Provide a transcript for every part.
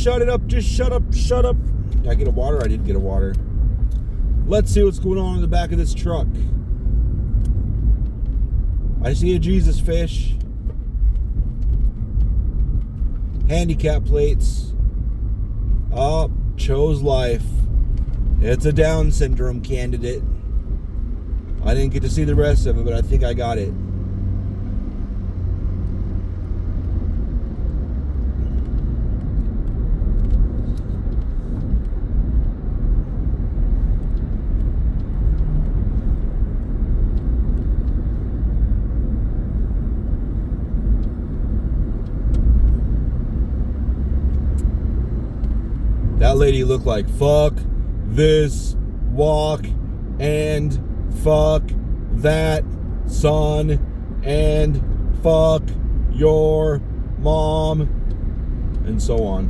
shut it up. Just shut up. Shut up. Did I get a water? I did get a water. Let's see what's going on in the back of this truck. I see a Jesus fish. Handicap plates. Oh, chose life. It's a Down syndrome candidate. I didn't get to see the rest of it, but I think I got it. That lady looked like fuck this walk and fuck that son and fuck your mom and so on.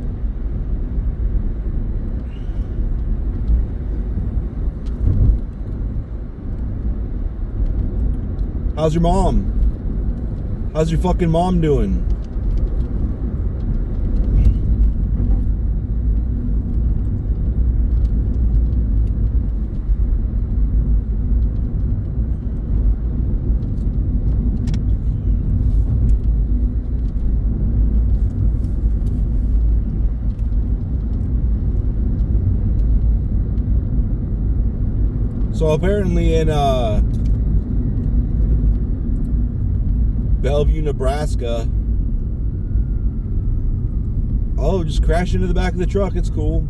How's your mom? How's your fucking mom doing? So apparently in Bellevue, Nebraska, oh, just crashed into the back of the truck. It's cool.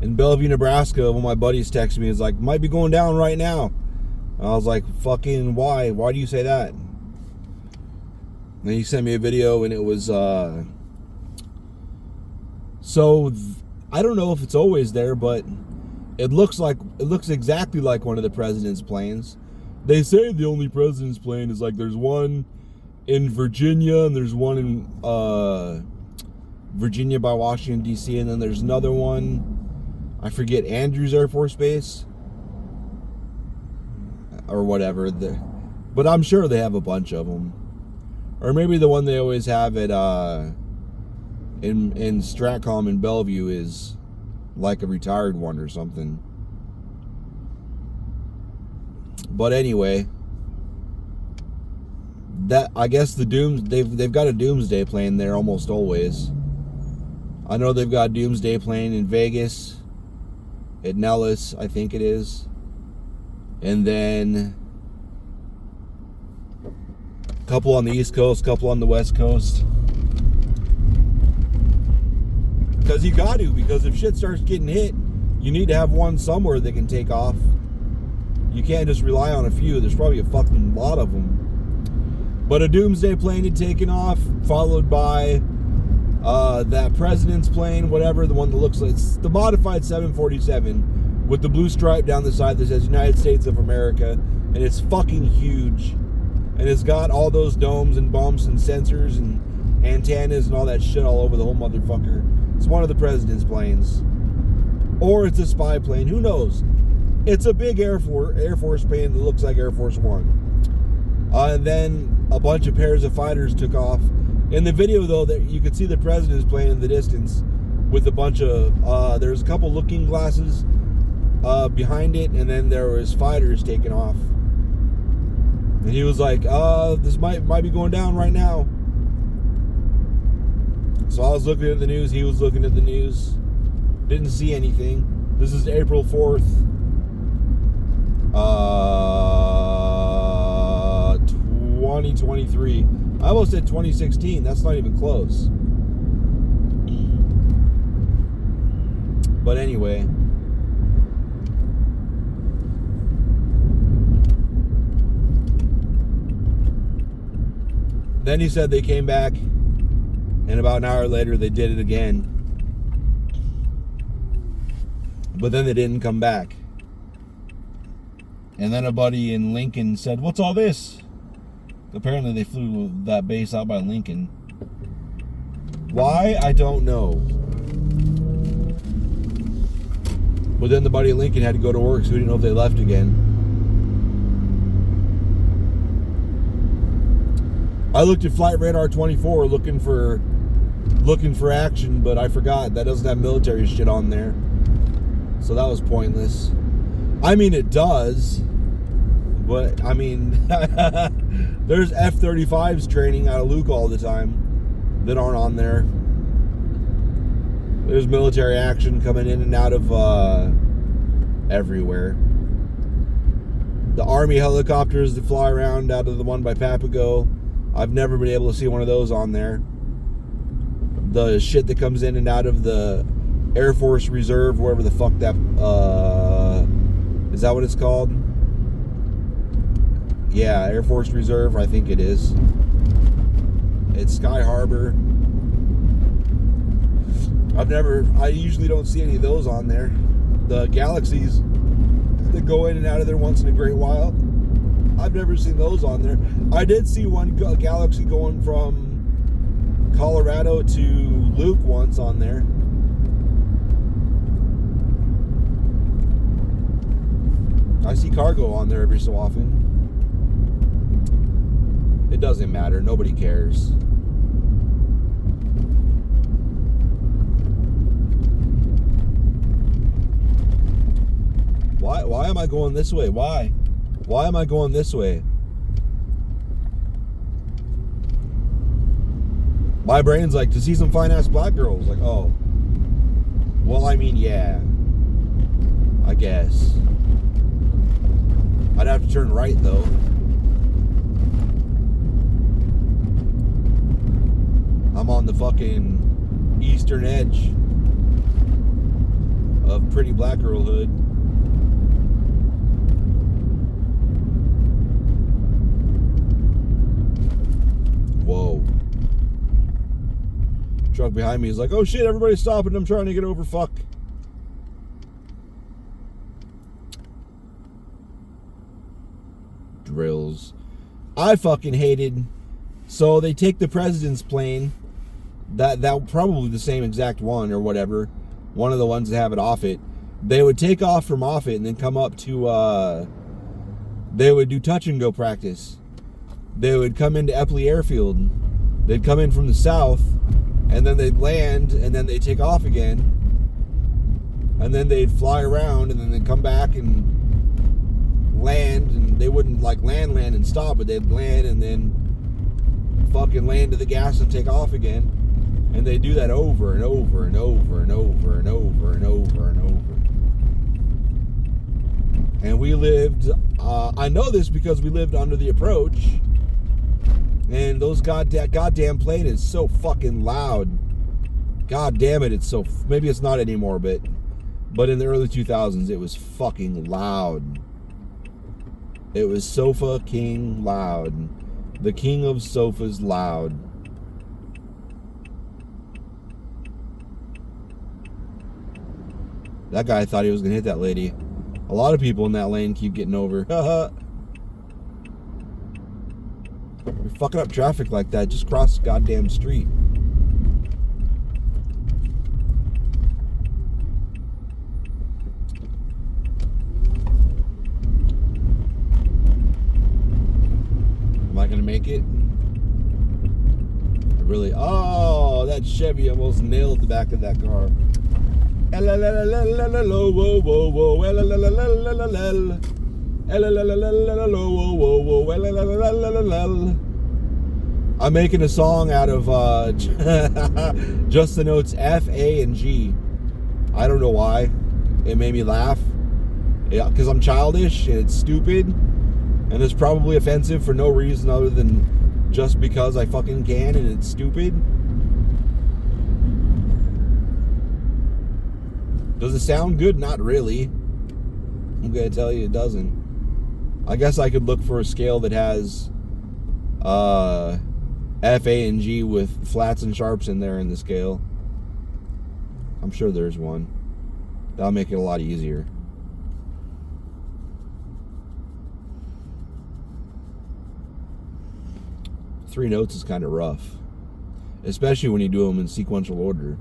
In Bellevue, Nebraska, one of my buddies texted me, is like, might be going down right now. And I was like, fucking why? Why do you say that? And then he sent me a video, and it was I don't know if it's always there, but it looks exactly like one of the president's planes. They say the only president's plane is like there's one in Virginia and there's one in Virginia by Washington D.C. and then there's another one, I forget, Andrews Air Force Base or whatever. But I'm sure they have a bunch of them, or maybe the one they always have at in Stratcom in Bellevue is like a retired one or something. But anyway, that, I guess they've got a doomsday plane there almost always. I know they've got a doomsday plane in Vegas at Nellis, I think it is, and then a couple on the East Coast, a couple on the West Coast. Because you got to, because if shit starts getting hit, you need to have one somewhere that can take off. You can't just rely on a few. There's probably a fucking lot of them. But a doomsday plane had taken off, followed by that president's plane, whatever, the one that looks like, it's the modified 747 with the blue stripe down the side that says United States of America, and it's fucking huge. And it's got all those domes and bumps and sensors and antennas and all that shit all over the whole motherfucker. It's one of the president's planes. Or it's a spy plane. Who knows? It's a big Air Force plane that looks like Air Force One. And then a bunch of pairs of fighters took off. In the video, though, that you could see the president's plane in the distance with a bunch of... there's a couple looking glasses behind it, and then there was fighters taking off. And he was like, this might be going down right now. So I was looking at the news, he was looking at the news. Didn't see anything. This is April 4th. 2023. I almost said 2016. That's not even close. But anyway. Then he said they came back, and about an hour later they did it again. But then they didn't come back. And then a buddy in Lincoln said, "What's all this?" Apparently they flew that base out by Lincoln. Why? I don't know. But then the buddy in Lincoln had to go to work, so we didn't know if they left again. I looked at Flight Radar 24 looking for action, but I forgot that doesn't have military shit on there. So that was pointless. I mean, it does, but I mean, there's F-35s training out of Luke all the time that aren't on there. There's military action coming in and out of everywhere. The Army helicopters that fly around out of the one by Papago, I've never been able to see one of those on there. The shit that comes in and out of the Air Force Reserve, wherever the fuck that is that what it's called? Yeah, Air Force Reserve, I think it is. It's Sky Harbor. I usually don't see any of those on there. The Galaxies that go in and out of there once in a great while, I've never seen those on there. I did see one Galaxy going from Colorado to Luke once on there. I see cargo on there every so often. It doesn't matter. Nobody cares. Why am I going this way? Why am I going this way? My brain's like, to see some fine-ass black girls. Like, oh. Well, I mean, yeah. I guess. I'd have to turn right, though. I'm on the fucking eastern edge of pretty black girlhood. Whoa. Truck behind me is like, oh shit, everybody's stopping. I'm trying to get over. Fuck. Drills. I fucking hated. So they take the president's plane. That probably the same exact one or whatever. One of the ones that have it off it. They would take off from off it and then come up to. They would do touch and go practice. They would come into Epley Airfield. They'd come in from the south, and then they'd land, and then they'd take off again, and then they'd fly around, and then they'd come back and land, and they wouldn't like land and stop, but they'd land and then fucking land to the gas and take off again, and they do that over and over and over and over and over and over and over. And we lived, I know this because we lived under the approach. And those goddamn plane is so fucking loud. God damn it, it's so... Maybe it's not anymore, but in the early 2000s, it was fucking loud. It was sofa king loud. The king of sofas loud. That guy thought he was going to hit that lady. A lot of people in that lane keep getting over. You're fucking up traffic like that. Just cross the goddamn street. Am I gonna make it? Really? Oh, that Chevy almost nailed the back of that car. I'm making a song out of just the notes F, A, and G. I don't know why. It made me laugh. Yeah, because I'm childish and it's stupid. And it's probably offensive for no reason other than just because I fucking can and it's stupid. Does it sound good? Not really. I'm gonna tell you it doesn't. I guess I could look for a scale that has F, A, and G with flats and sharps in there in the scale. I'm sure there's one. That'll make it a lot easier. Three notes is kind of rough. Especially when you do them in sequential order.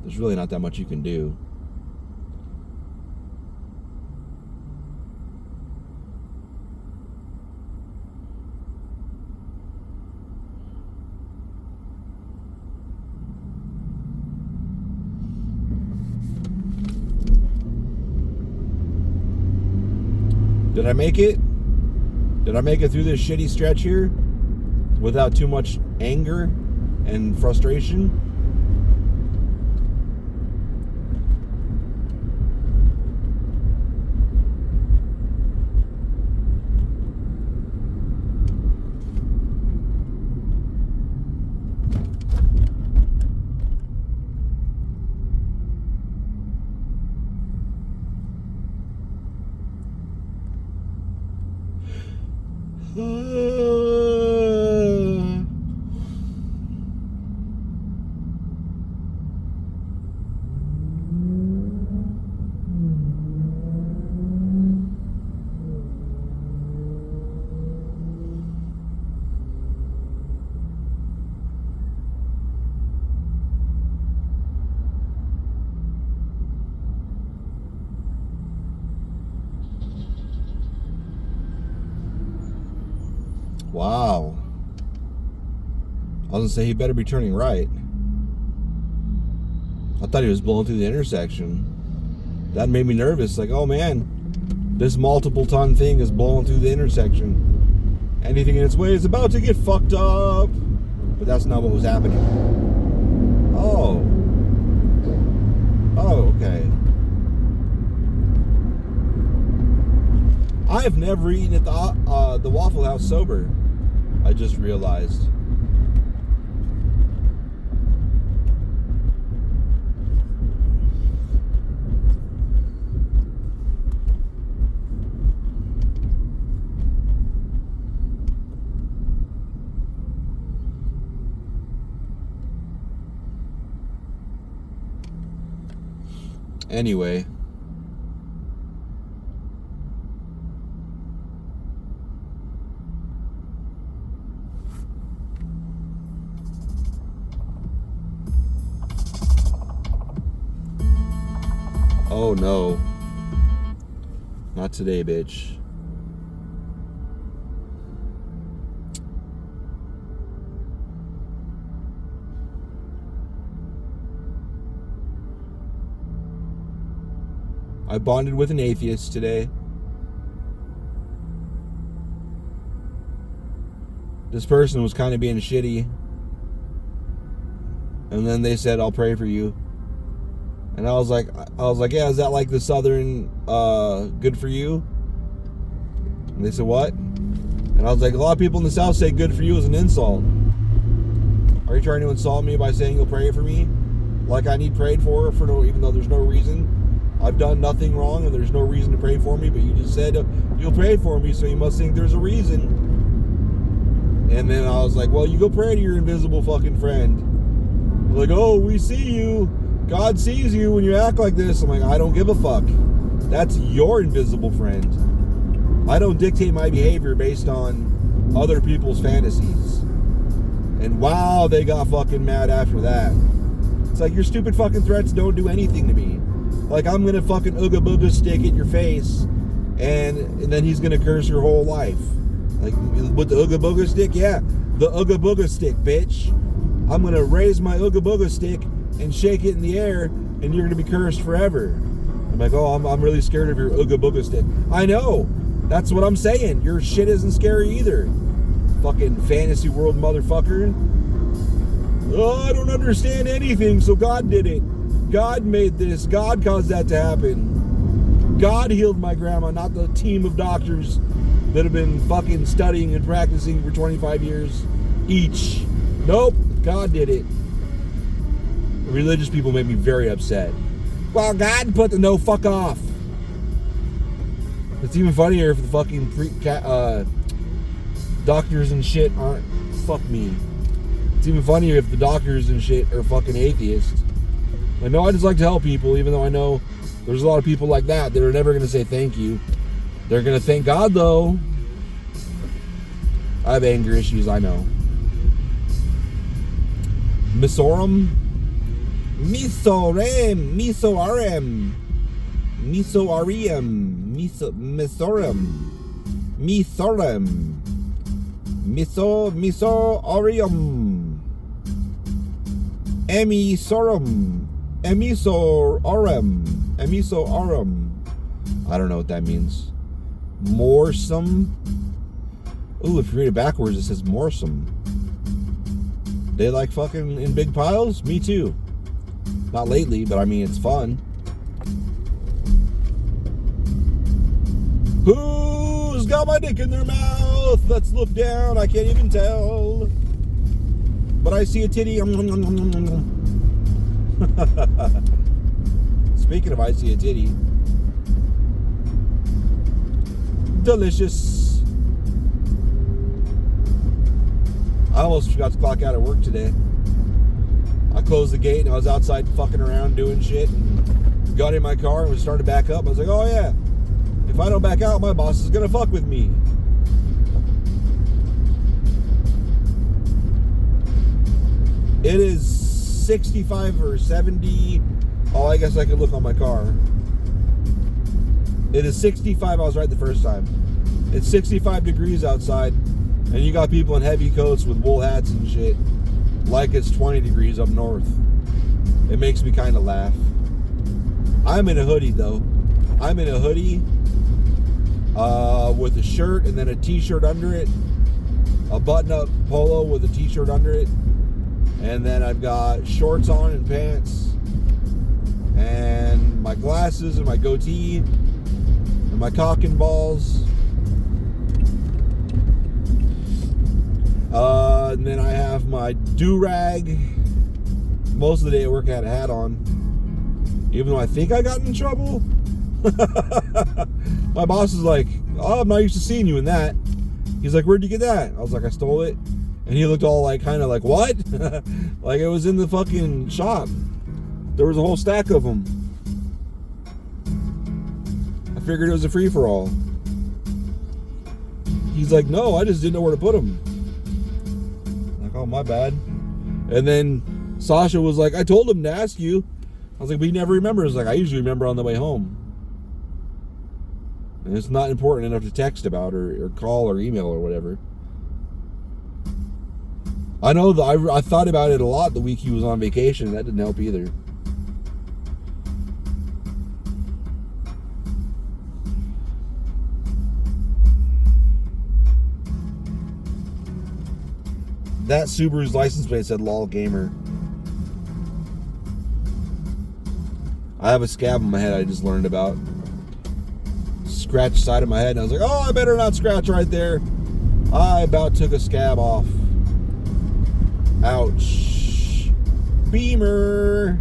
There's really not that much you can do. I make it? Did I make it through this shitty stretch here without too much anger and frustration? Wow. I was gonna say he better be turning right. I thought he was blowing through the intersection. That made me nervous. Like, oh man, this multiple ton thing is blowing through the intersection. Anything in its way is about to get fucked up. But that's not what was happening. Oh. Oh, okay. I have never eaten at the Waffle House sober. I just realized. Anyway. Oh no. Not today, bitch. I bonded with an atheist today. This person was kind of being shitty. And then they said, I'll pray for you. And I was like, yeah, is that like the Southern good for you? And they said, what? And I was like, a lot of people in the South say good for you is an insult. Are you trying to insult me by saying you'll pray for me? Like I need prayed for no, even though there's no reason? I've done nothing wrong and there's no reason to pray for me, but you just said you'll pray for me, so you must think there's a reason. And then I was like, well, you go pray to your invisible fucking friend. Like, oh, we see you. God sees you when you act like this. I'm like, I don't give a fuck. That's your invisible friend. I don't dictate my behavior based on other people's fantasies. And wow, they got fucking mad after that. It's like, your stupid fucking threats don't do anything to me. Like, I'm gonna fucking ooga booga stick at your face, and then he's gonna curse your whole life. Like, with the ooga booga stick? Yeah, the ooga booga stick, bitch. I'm gonna raise my ooga booga stick and shake it in the air, and you're gonna be cursed forever. I'm like, oh, I'm really scared of your ooga booga stick. I know. That's what I'm saying. Your shit isn't scary either. Fucking fantasy world motherfucker. Oh, I don't understand anything, so God did it. God made this. God caused that to happen. God healed my grandma, not the team of doctors that have been fucking studying and practicing for 25 years each. Nope. God did it. Religious people make me very upset. Well, God put the no fuck off. It's even funnier if the fucking doctors and shit aren't. Fuck me. It's even funnier if the doctors and shit are fucking atheists. I know I just like to help people, even though I know there's a lot of people like that are never going to say thank you. They're going to thank God, though. I have anger issues, I know. Misorum? Misorem. Misoarem. Misoarium. Misorum. Misorum. Misoarium. Emisorum. Emisorum. I don't know what that means. Morsum. Ooh, if you read it backwards, it says Morsum. They like fucking in big piles? Me too. Not lately, but I mean, it's fun. Who's got my dick in their mouth? Let's look down. I can't even tell. But I see a titty. Speaking of I see a titty. Delicious. I almost forgot to clock out at work today. I closed the gate and I was outside fucking around doing shit and got in my car and was starting to back up. I was like, oh yeah, if I don't back out, my boss is gonna fuck with me. It is 65 or 70. Oh, I guess I could look on my car. It is 65. I was right the first time. It's 65 degrees outside, and you got people in heavy coats with wool hats and shit, like it's 20 degrees up north. It makes me kind of laugh. I'm in a hoodie though. I'm in a hoodie with a shirt and then a t-shirt under it, a button-up polo with a t-shirt under it, and then I've got shorts on and pants, and my glasses and my goatee, and my cock and balls. And then I have my do-rag. Most of the day at work I had a hat on, even though I think I got in trouble. My boss is like, oh, I'm not used to seeing you in that. He's like, where'd you get that? I was like, I stole it. And he looked all like, kind of like, what? Like it was in the fucking shop. There was a whole stack of them. I figured it was a free-for-all. He's like, no, I just didn't know where to put them. Like, oh, my bad. And then Sasha was like, I told him to ask you. I was like, but he never remembers. Like, I usually remember on the way home. And it's not important enough to text about or call or email or whatever. I know that I thought about it a lot the week he was on vacation. That didn't help either. That Subaru's license plate said LOL Gamer. I have a scab on my head I just learned about. Scratched the side of my head and I was like, oh, I better not scratch right there. I about took a scab off. Ouch. Beamer.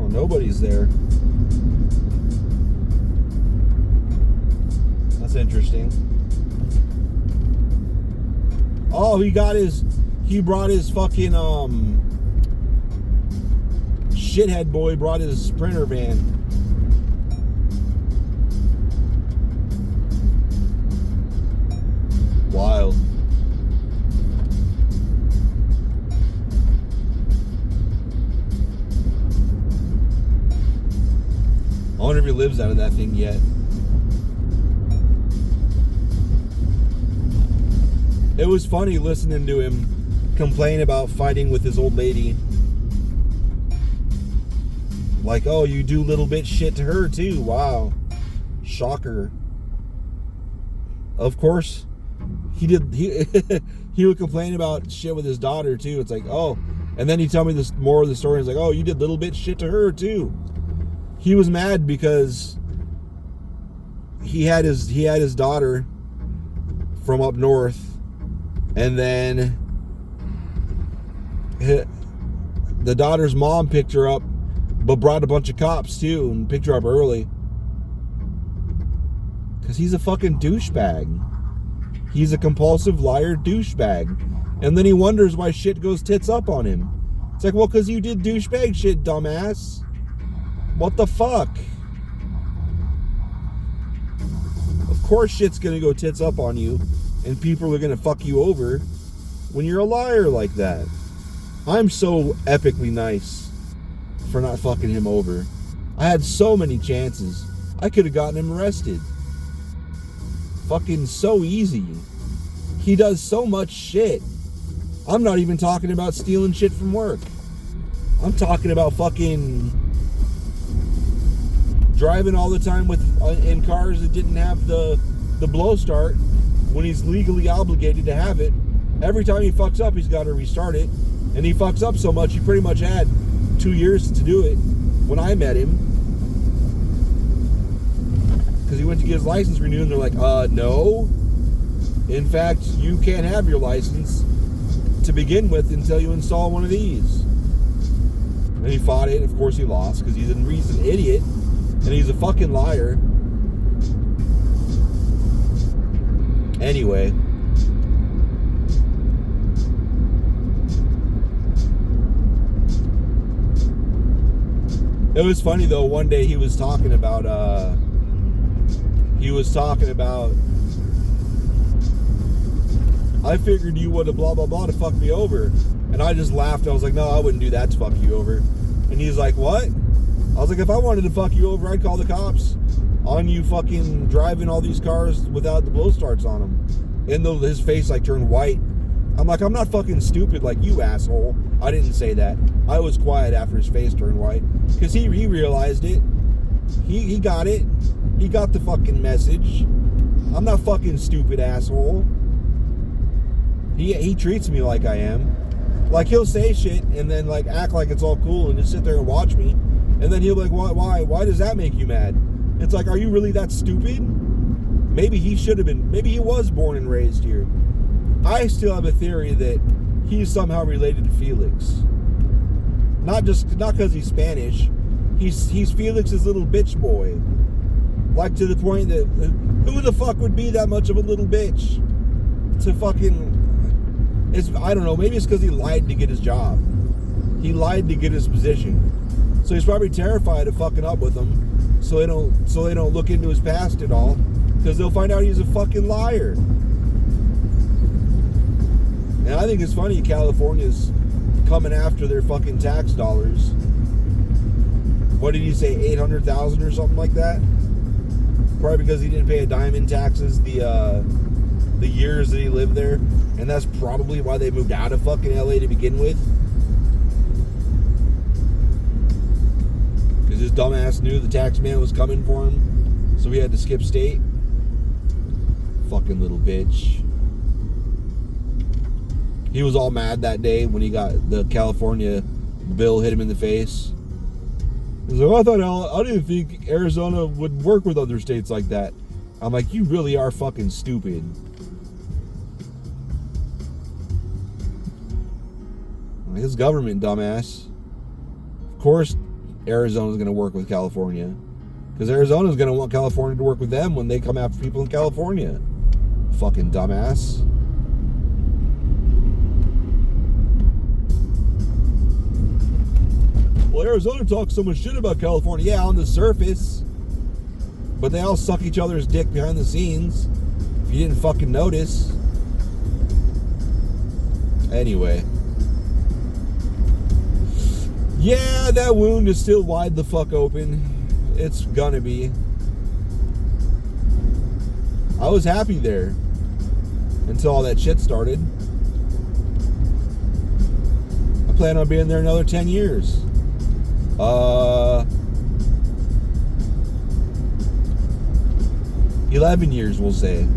Nobody's there. That's interesting. Oh, he brought his fucking shithead boy brought his Sprinter van. Wild. I wonder if he lives out of that thing yet. It was funny listening to him complain about fighting with his old lady. Like, oh, you do little bit shit to her too. Wow. Shocker. Of course, he did. He would complain about shit with his daughter too. It's like, oh, and then he tell me this more of the story. It's like, oh, you did little bit shit to her too. He was mad because he had his daughter from up north, and then the daughter's mom picked her up, but brought a bunch of cops too and picked her up early. Because he's a fucking douchebag. He's a compulsive liar douchebag. And then he wonders why shit goes tits up on him. It's like, well, because you did douchebag shit, dumbass. What the fuck? Of course shit's gonna go tits up on you, and people are gonna fuck you over when you're a liar like that. I'm so epically nice for not fucking him over. I had so many chances. I could have gotten him arrested. Fucking so easy. He does so much shit. I'm not even talking about stealing shit from work. I'm talking about fucking driving all the time in cars that didn't have the blow start when he's legally obligated to have it. Every time he fucks up, he's got to restart it. And he fucks up so much, he pretty much had 2 years to do it when I met him. Because he went to get his license renewed, and they're like, no. In fact, you can't have your license to begin with until you install one of these. And he fought it. Of course he lost, because he's an idiot. And he's a fucking liar. Anyway. It was funny though, one day he was talking about I figured you would have blah blah blah to fuck me over. And I just laughed. I was like, no, I wouldn't do that to fuck you over. And he's like, what? I was like, if I wanted to fuck you over, I'd call the cops on you fucking driving all these cars without the blow starts on them. And though his face like turned white. I'm like, I'm not fucking stupid like you, asshole. I didn't say that. I was quiet after his face turned white. Because he realized it. He got it. He got the fucking message. I'm not fucking stupid, asshole. He treats me like I am. Like, he'll say shit and then like act like it's all cool and just sit there and watch me. And then he'll be like, why does that make you mad? It's like, are you really that stupid? Maybe he should have been. Maybe he was born and raised here. I still have a theory that he's somehow related to Felix. Not because he's Spanish. He's Felix's little bitch boy. Like, to the point that who the fuck would be that much of a little bitch to fucking... I don't know, maybe it's because he lied to get his job. He lied to get his position. So he's probably terrified of fucking up with them, so they don't look into his past at all, because they'll find out he's a fucking liar. And I think it's funny California's coming after their fucking tax dollars. What did he say, 800,000 or something like that? Probably because he didn't pay a dime in taxes the years that he lived there. And that's probably why they moved out of fucking LA to begin with. Because his dumbass knew the tax man was coming for him, so he had to skip state. Fucking little bitch. He was all mad that day when he got the California bill hit him in the face. He's like, I didn't think Arizona would work with other states like that. I'm like, you really are fucking stupid. His government, dumbass. Of course Arizona's going to work with California, because Arizona's going to want California to work with them when they come after people in California. Fucking dumbass. Well, Arizona talks so much shit about California. Yeah, on the surface. But they all suck each other's dick behind the scenes. If you didn't fucking notice. Anyway. Yeah, that wound is still wide the fuck open. It's gonna be. I was happy there until all that shit started. I plan on being there another 10 years. 11 years, we'll say.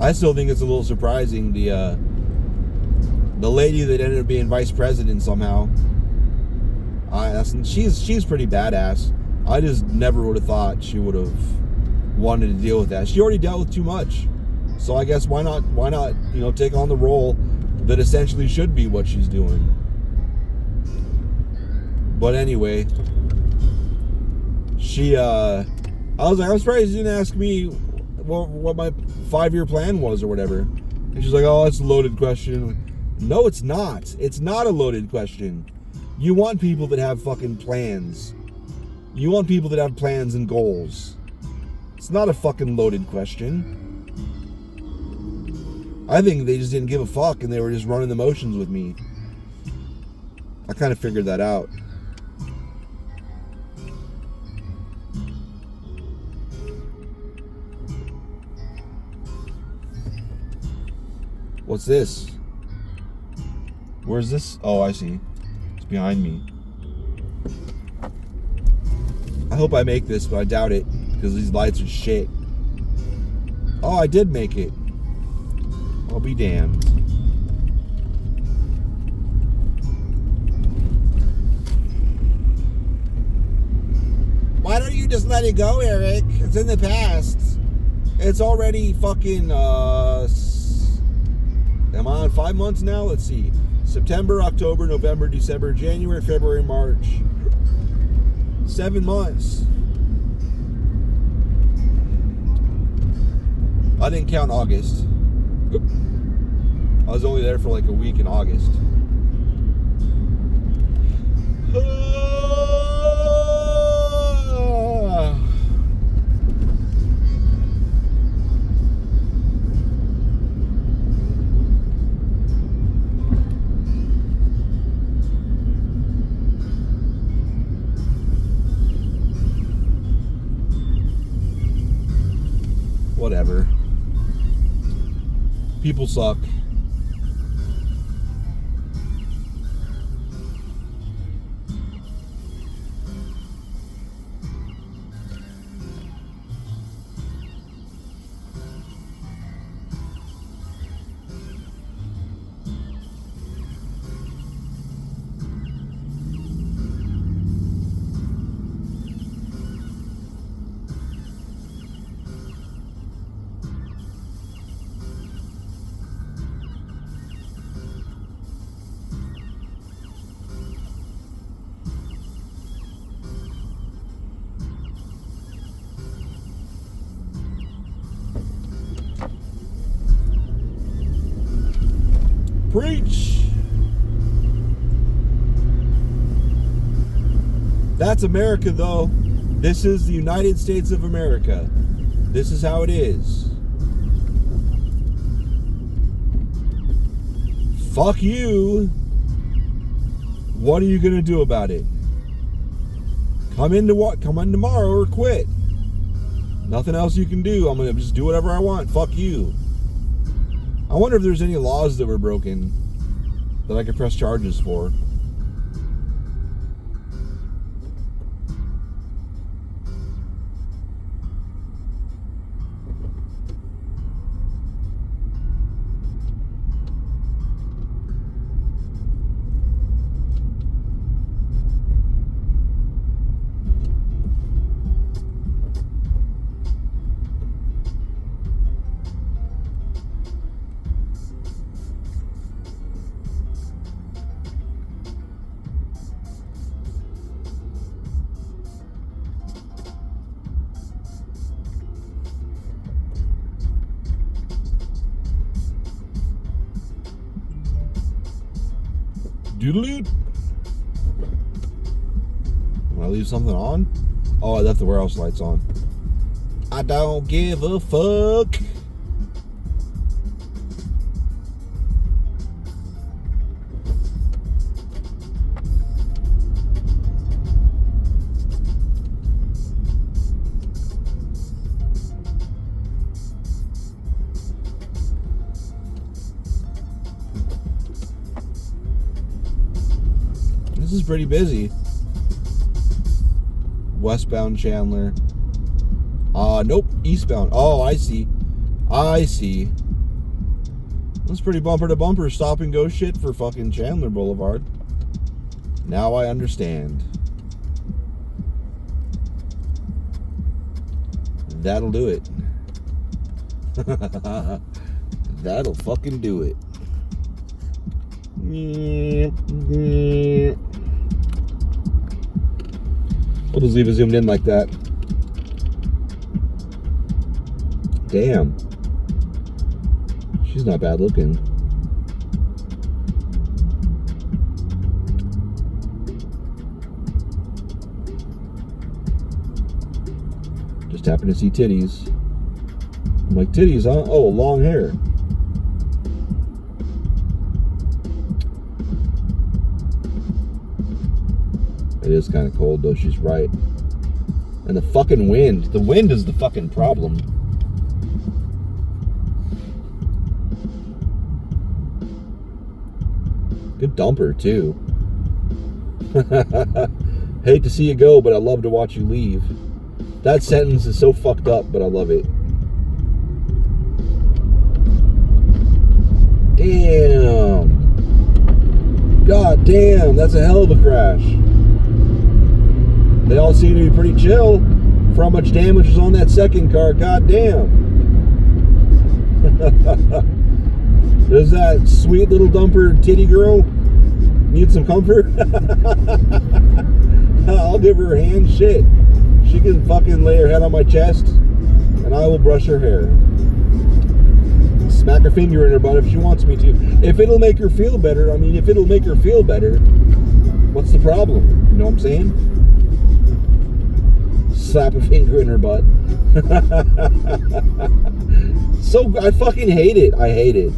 I still think it's a little surprising, the lady that ended up being vice president somehow. She's pretty badass. I just never would have thought she would have wanted to deal with that. She already dealt with too much, so I guess why not take on the role that essentially should be what she's doing. But anyway, I was surprised you didn't ask me what my 5-year plan was or whatever. And she's like, oh, that's a loaded question. No, it's not. It's not a loaded question. You want people that have fucking plans. You want people that have plans and goals. It's not a fucking loaded question. I think they just didn't give a fuck and they were just running the motions with me. I kind of figured that out. What's this? Where's this? Oh, I see. It's behind me. I hope I make this, but I doubt it because these lights are shit. Oh, I did make it. I'll be damned. Why don't you just let it go, Eric? It's in the past. It's already fucking, am I on 5 months now? Let's see. September, October, November, December, January, February, March. 7 months. I didn't count August. I was only there for like a week in August. Whatever. People suck. Preach. That's America, though. This is the United States of America. This is how it is. Fuck you. What are you gonna do about it? Come in tomorrow or quit. Nothing else you can do. I'm gonna just do whatever I want. Fuck you. I wonder if there's any laws that were broken that I could press charges for. Doodaloo. Want to leave something on? Oh, I left the warehouse lights on. I don't give a fuck. This is pretty busy. Westbound Chandler. Nope. Eastbound. Oh, I see. I see. That's pretty bumper to bumper stop and go shit for fucking Chandler Boulevard. Now I understand. That'll do it. That'll fucking do it. We'll just leave it zoomed in like that. Damn. She's not bad looking. Just happened to see titties. I'm like, titties, huh? Oh, long hair. It is kind of cold, though. She's right. And the fucking wind. The wind is the fucking problem. Good dumper, too. Hate to see you go, but I love to watch you leave. That sentence is so fucked up, but I love it. Damn. God damn, that's a hell of a crash. They all seem to be pretty chill for how much damage was on that second car. God damn. Does that sweet little dumper titty girl need some comfort? I'll give her a hand. Shit. She can fucking lay her head on my chest and I will brush her hair. Smack her finger in her butt if she wants me to. If it'll make her feel better, I mean, if it'll make her feel better, what's the problem? You know what I'm saying? Slap a finger in her butt. So, I fucking hate it. I hate it.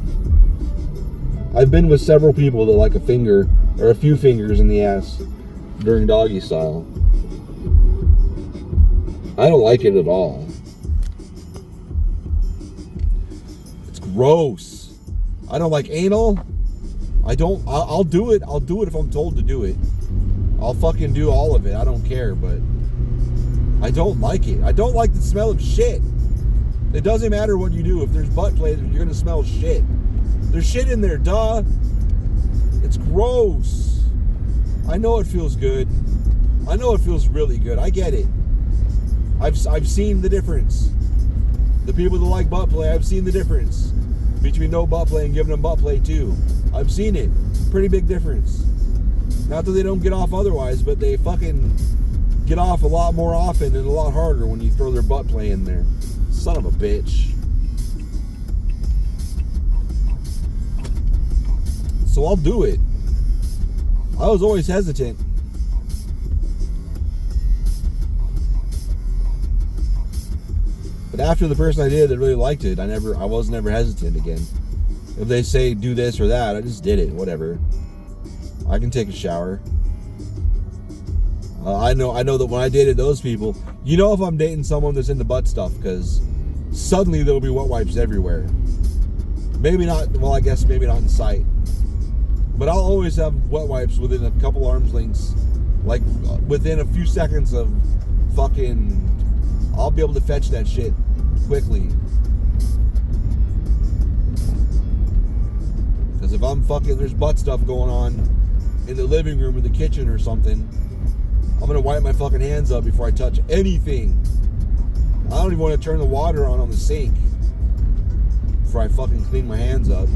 I've been with several people that like a finger or a few fingers in the ass during doggy style. I don't like it at all. It's gross. I don't like anal. I'll do it. I'll do it if I'm told to do it. I'll fucking do all of it. I don't care, but I don't like it. I don't like the smell of shit. It doesn't matter what you do. If there's butt play, you're going to smell shit. There's shit in there, duh. It's gross. I know it feels good. I know it feels really good. I get it. I've seen the difference. The people that like butt play, I've seen the difference between no butt play and giving them butt play too. I've seen it. Pretty big difference. Not that they don't get off otherwise, but they fucking get off a lot more often and a lot harder when you throw their butt play in there. Son of a bitch. So I'll do it. I was always hesitant. But after the person I did that really liked it, I was never hesitant again. If they say do this or that, I just did it. Whatever. I can take a shower. I know that when I dated those people, you know if I'm dating someone that's into butt stuff, because suddenly there'll be wet wipes everywhere. Maybe not, well, I guess maybe not in sight. But I'll always have wet wipes within a couple arms lengths. Like, within a few seconds of fucking... I'll be able to fetch that shit quickly. Because if I'm fucking... There's butt stuff going on in the living room or the kitchen or something, I'm gonna wipe my fucking hands up before I touch anything. I don't even want to turn the water on the sink before I fucking clean my hands up.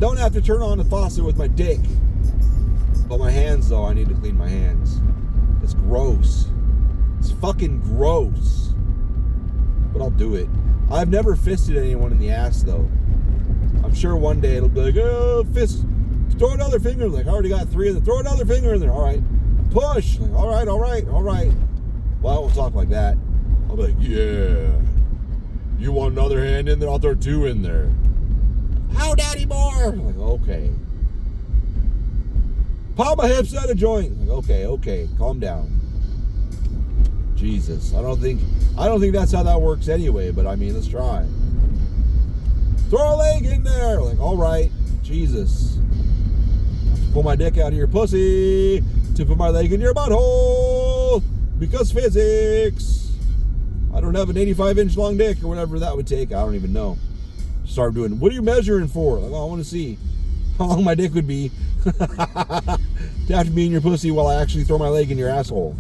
Don't have to turn on the faucet with my dick. But my hands, though, I need to clean my hands. It's gross. It's fucking gross. But I'll do it. I've never fisted anyone in the ass, though. I'm sure one day it'll be like, oh, fist. Throw another finger. Like, I already got 3 of them. Throw another finger in there. All right. Push. Like, all right. Well, I won't talk like that. I'll be like, yeah. You want another hand in there? I'll throw 2 in there. How, daddy, more? I'm like, okay. Pop my hips at a joint. I'm like, okay, calm down. Jesus, I don't think that's how that works anyway. But I mean, let's try. Throw a leg in there. Like, all right, Jesus. Pull my dick out of your pussy to put my leg in your butthole because physics. I don't have an 85-inch long dick or whatever that would take. I don't even know. Start doing, what are you measuring for? Like, oh, I want to see how long my dick would be to have to be in your pussy while I actually throw my leg in your asshole.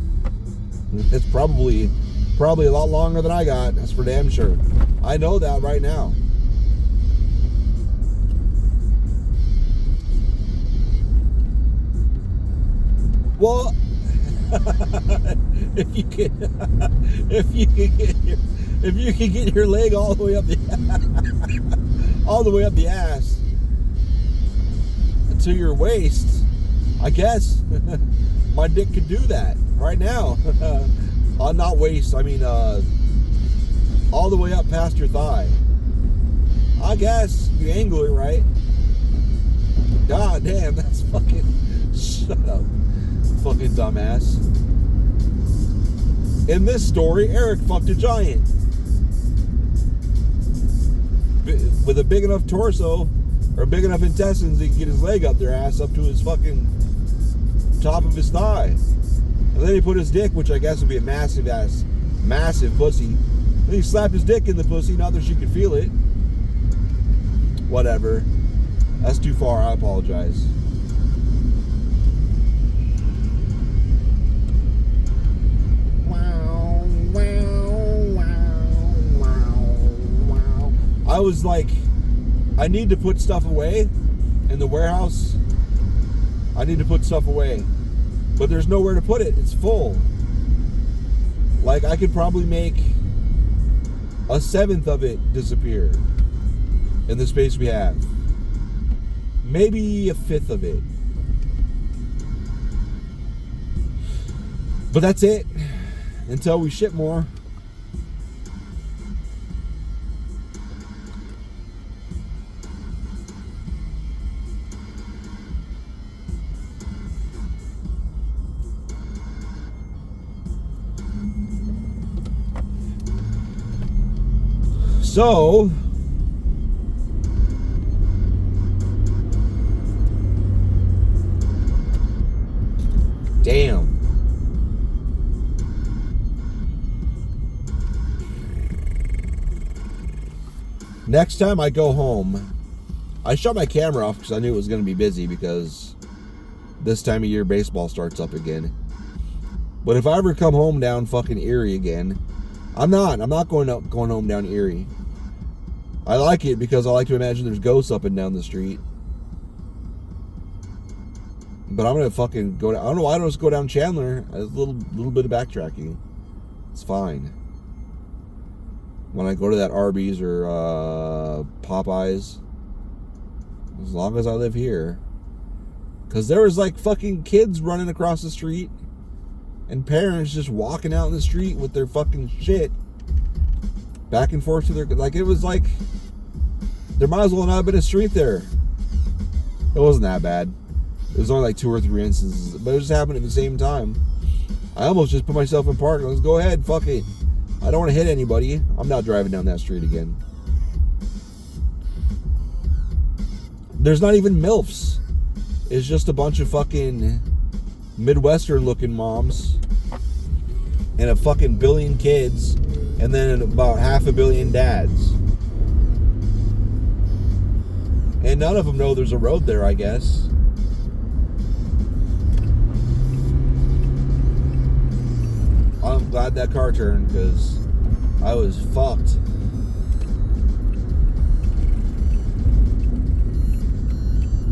It's probably a lot longer than I got. That's for damn sure. I know that right now. if you can If you can get your leg all the way up the ass to your waist, I guess my dick could do that right now. Not waist, I mean all the way up past your thigh. I guess you angle it right. God damn, that's fucking... Shut up, fucking dumbass. In this story, Eric fucked a giant with a big enough torso or big enough intestines he could get his leg up their ass up to his fucking top of his thigh. And then he put his dick, which I guess would be a massive pussy. Then he slapped his dick in the pussy, not that she could feel it. Whatever. That's too far, I apologize. I was like, I need to put stuff away in the warehouse. I need to put stuff away. But there's nowhere to put it. It's full. Like, I could probably make a seventh of it disappear in the space we have. Maybe a fifth of it. But that's it. Until we ship more. So, damn. Next time I go home, I shut my camera off because I knew it was going to be busy because this time of year baseball starts up again. But if I ever come home down fucking Erie again, I'm not going home down Erie. I like it because I like to imagine there's ghosts up and down the street. But I'm gonna fucking go down. I don't know why I don't just go down Chandler. A little bit of backtracking. It's fine. When I go to that Arby's or Popeyes, as long as I live here. Because there was like fucking kids running across the street and parents just walking out in the street with their fucking shit back and forth to their... Like, it was like... There might as well not have been a street there. It wasn't that bad. It was only like 2 or 3 instances. But it just happened at the same time. I almost just put myself in park. Let's go ahead. Fuck it. I don't want to hit anybody. I'm not driving down that street again. There's not even MILFs. It's just a bunch of fucking Midwestern looking moms and a fucking billion kids and then about 500 million dads. And none of them know there's a road there, I guess. I'm glad that car turned because I was fucked.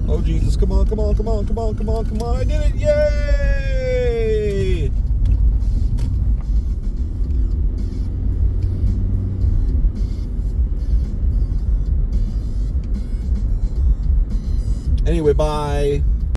Oh Jesus, come on, come on, come on, come on, come on, come on. I did it, yay! Anyway, bye.